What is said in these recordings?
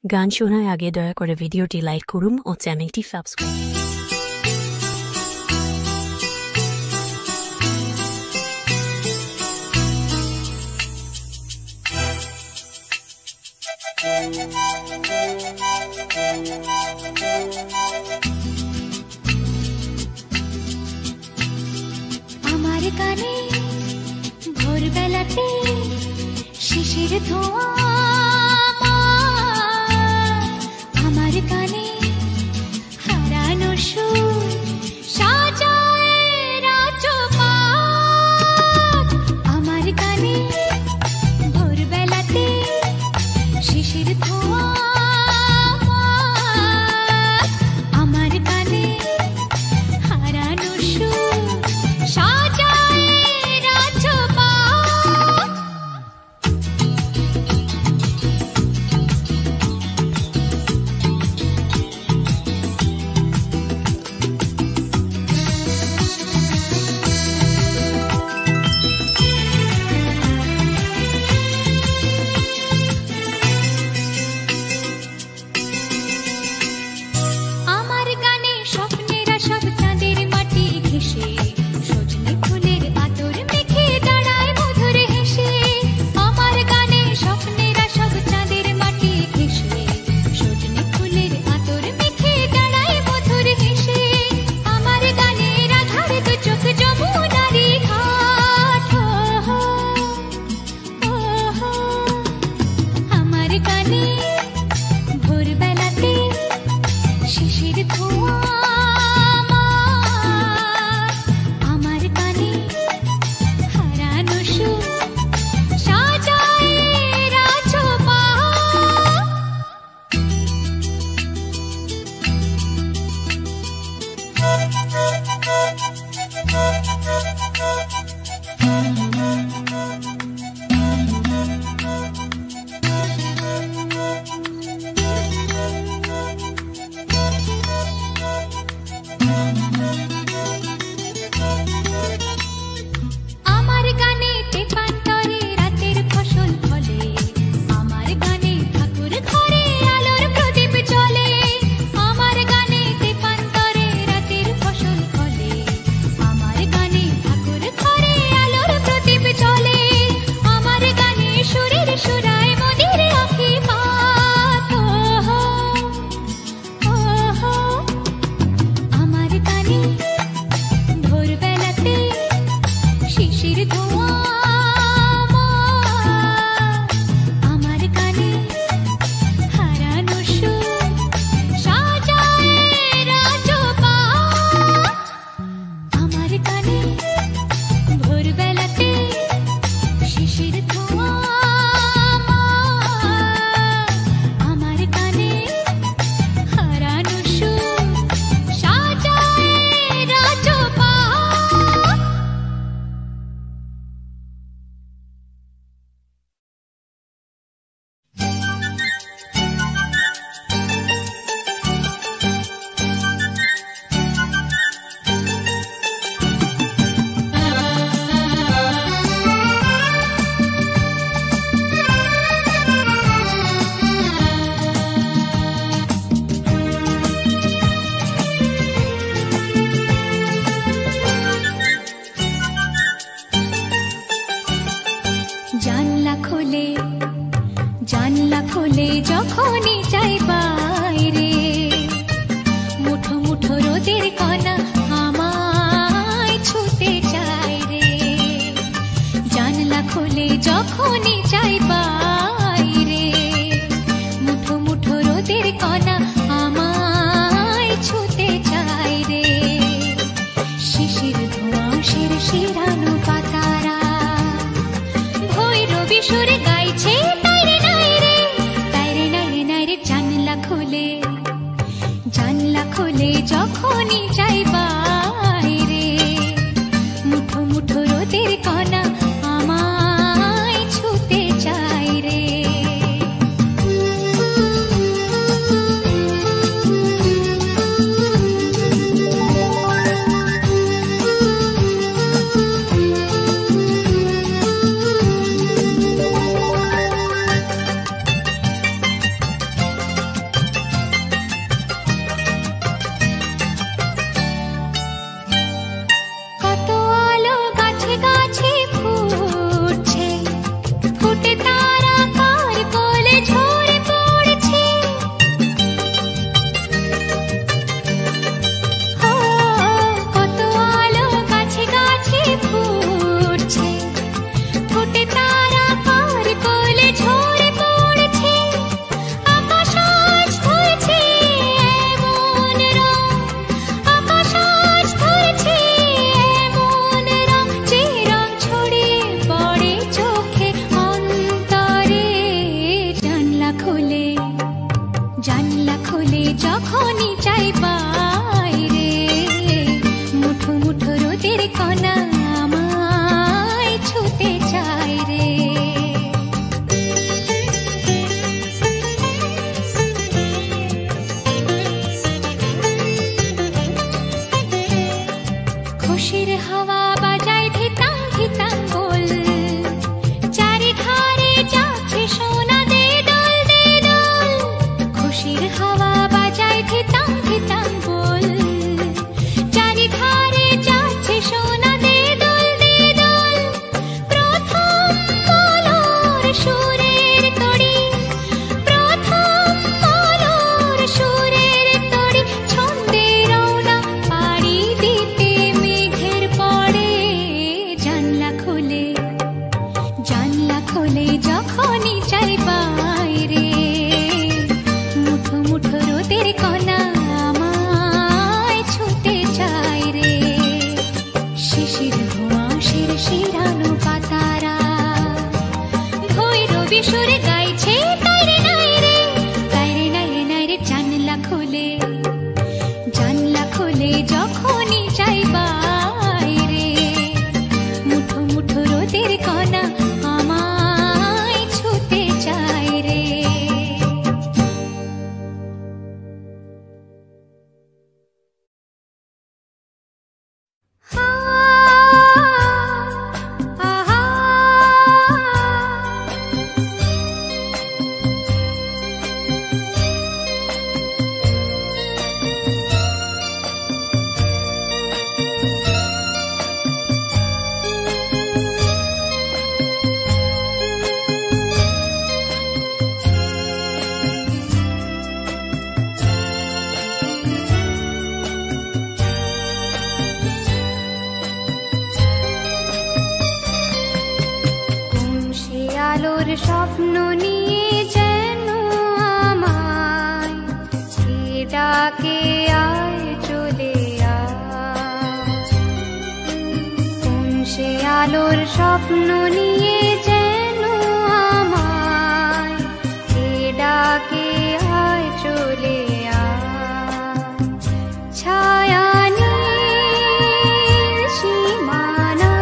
গান শোনার আগে দয়া করে ভিডিওটি লাইক করুন ও চ্যানেলটি সাবস্ক্রাইব। আমার কানে ভোরবেলাতে শিশির ধোঁয়া, আমার কানে হারানো সুর সাজায় রাজপাট। আমার কানে ভোরবেলাতে শিশির ধোঁয়া, আমার কানে হারানো সুর সাজায় রাজপাট। আমার গানে স্বপ্নেরা সব চাঁদের মাটি ঘেঁষে, সজনে ফুলের আতর মেখে দাঁড়ায় মধুর হেসে। আমার গানে স্বপ্নেরা সব চাঁদের মাটি ঘেঁষে, সজনে ফুলের আতর মেখে দাঁড়ায় মধুর হেসে। আমার গানে রাধার দু চোখ যমুনারি ঘাট, আমার গানে ভোরবেলাতে শিশির ধোঁয়া, আমার কানে হারানো সুর সাজায় রাজপাট। আমার গানে তেপান্তরে রাতের ফসল ফলে, আমার গানে ঠাকুর ঘরে আলোর প্রদীপ জ্বলে। আমার গানে তেপান্তরে রাতের ফসল ফলে, আমার গানে ঠাকুর ঘরে আলোর প্রদীপ জ্বলে। আমার গানে সুরের সুরায় মনের আঁখি পাত, আমার গানে ভোরবেলাতে শিশির ধোঁয়া, আমার কানে হারানো সুর সাজায় রাজপাট। আমার কানে ভোরবেলাতে শিশির ধোঁয়া, আমার কানে হারানো সুর সাজায় রাজপাট। জানলা খোলে যখনই যাই বাইরে, মুঠো মুঠো রোদের কণা আমায় ছুতে চায় রে। জানলা খোলে যখনই যাই বাইরে, মুঠো মুঠো রোদের কণা আমায় ছুতে চায় রে। শিশির ধোঁয়া শিরশিরানো পাতারা ভৈরবী সুরে গাইছে, তাইরে নাইরে তাইরে নাইরে নাইরে। জানলা খোলে যখনই যাই আলোর স্বপ্ন নিয়ে যেন আমায় কে ডাকে আয় চলে আয় ছায়া সীমানা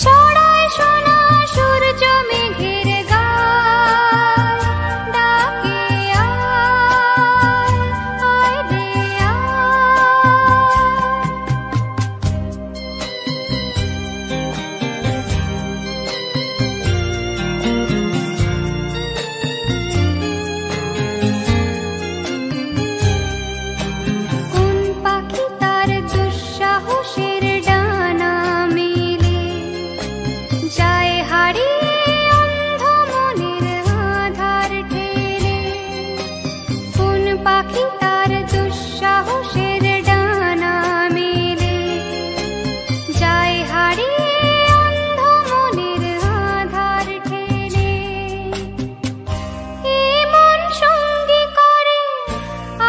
ছড়ায় সোনা সূর্য মেঘের গায় ডাকে আয় রে কোন পাখি তার দুঃসাহসের ডানা মেলে যায় হারিয়ে অন্ধ মনের আধার ঠেলে কোন পাখি তার দুঃসাহসের ডানা মেলে যায় হারিয়ে অন্ধ মনের আধার ঠেলে এমন সঙ্গী করে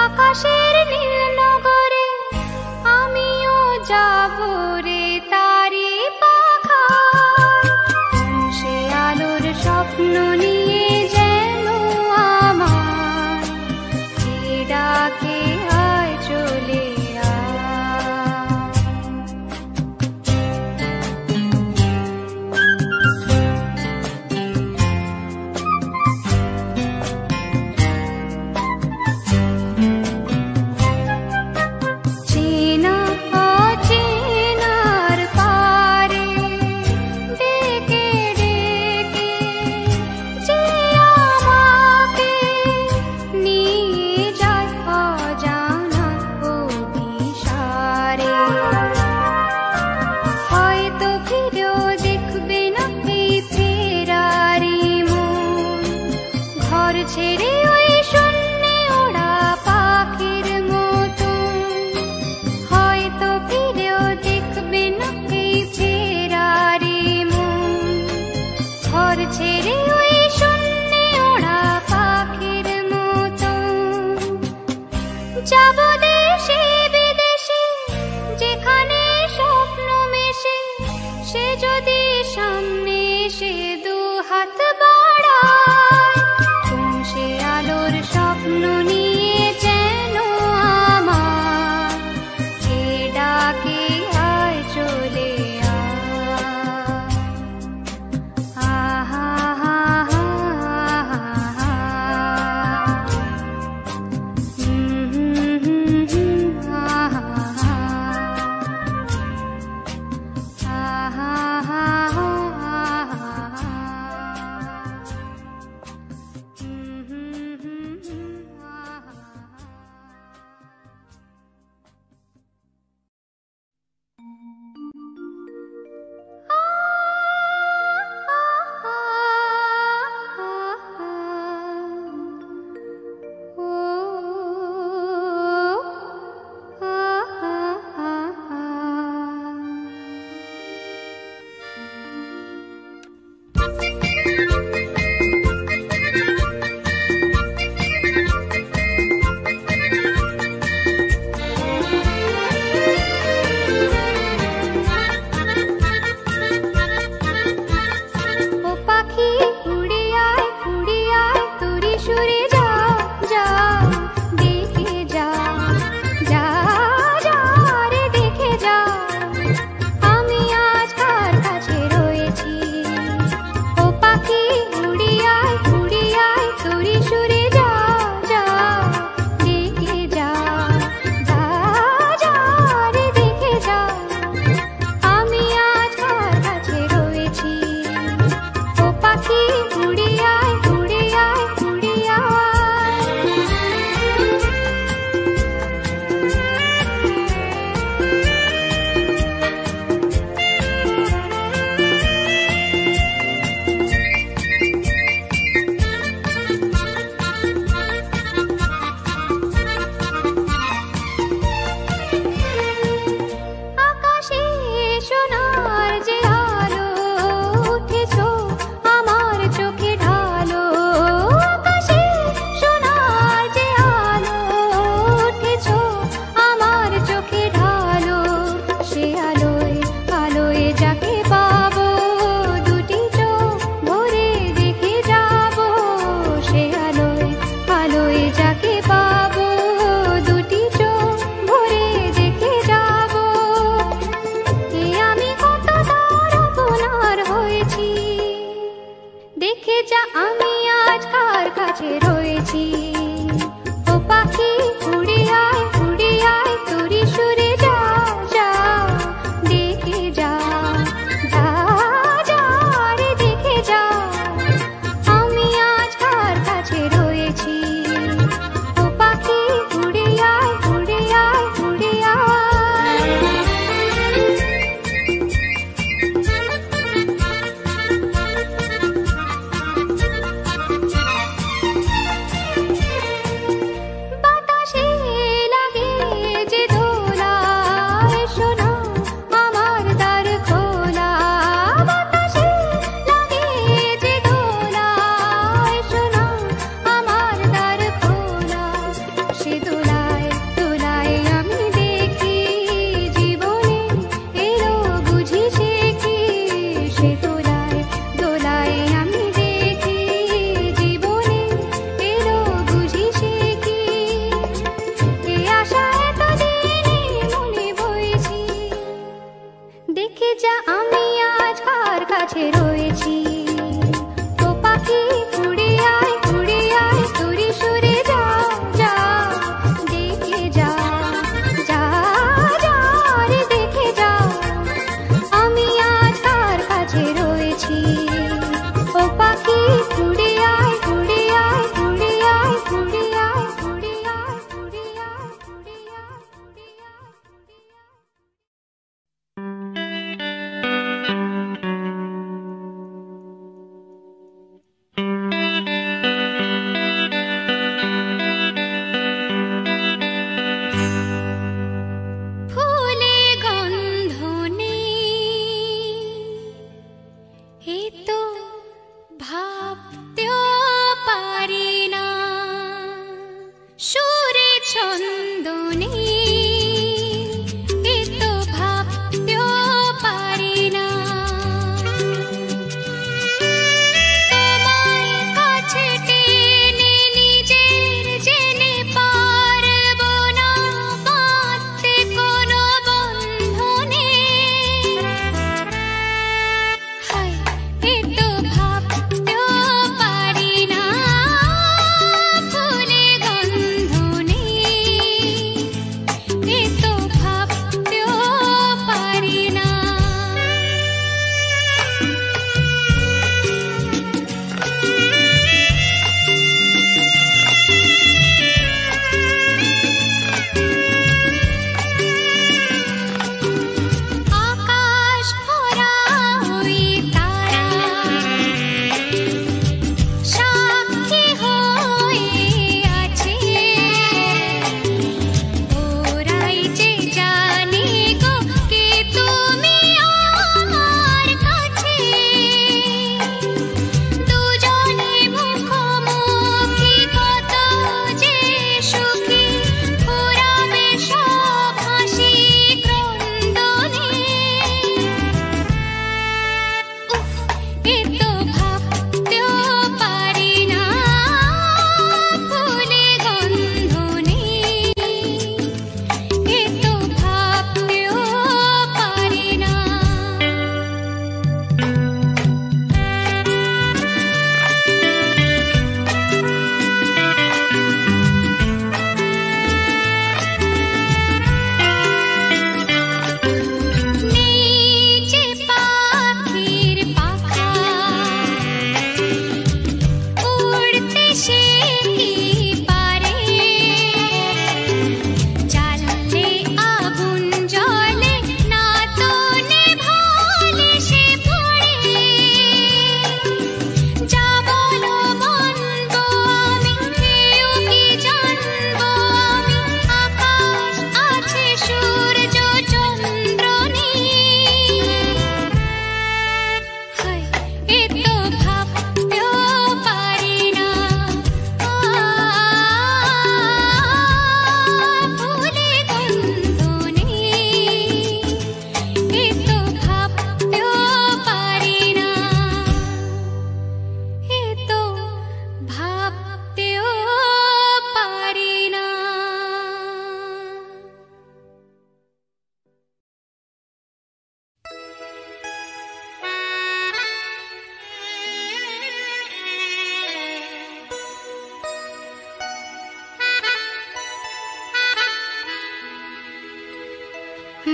আকাশের নীল নগরে আমিও যাব রে তারি পাখায় সে আলোর স্বপ্ন নিয়ে যেন আমায় কে ডাকে আয় চলে চেনা অচেনার পারে ডেকে ডেকে যে আমাকে নিয়ে যায় অজানা অভিসারে হয়তো ফিরেও দেখবে না এই ফেরারি মন ঘর ছেড়ে ওই শূন্যে ওড়া পাখির মতন হয়তো ফিরেও দেখবে না এই ফেরারি মন ঘর ছেড়ে ওই শূন্যে ওড়া পাখির মতন যাব দেশে বিদেশে যেখানে স্বপ্ন মেশে সে যদি সামনে এসে দু হাত বাড়ায় কোন সে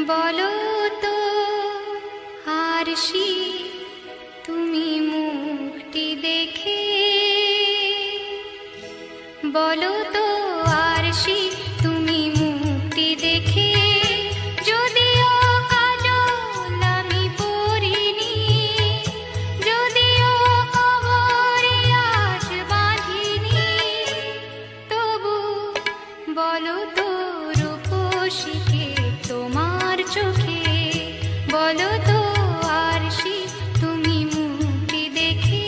বলো তো আরশি তুমি মুখটি দেখে, বলো তো আরশি তুমি মুখটি দেখে, যদিও কাজল আমি পরিনি, যদিও কবরে আজ বাঁধিনি, তবু বলো তো রূপসীকে তোমার চোখে, বলো তো আরশি তুমি মুখটি দেখে।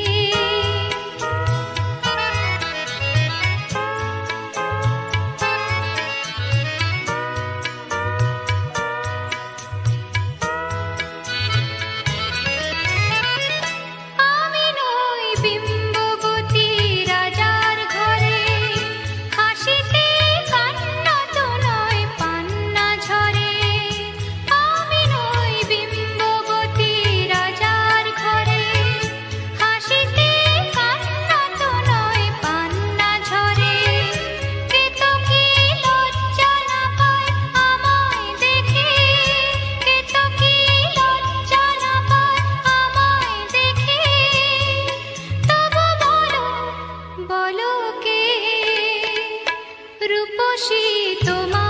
আমি নই বিম্ববতী রাজার ঘরে, হাসিতে কান্না তো নয় পান্না ঝরে। আমি নই বিম্ববতী রাজার ঘরে, হাসিতে কান্না তো নয় পান্না ঝরে। কেতকী লজ্জা না পায় আমায় দেখে, কেতকী লজ্জা না পায় আমায় দেখে, তবু বলো, বলো কে রূপসী তোমার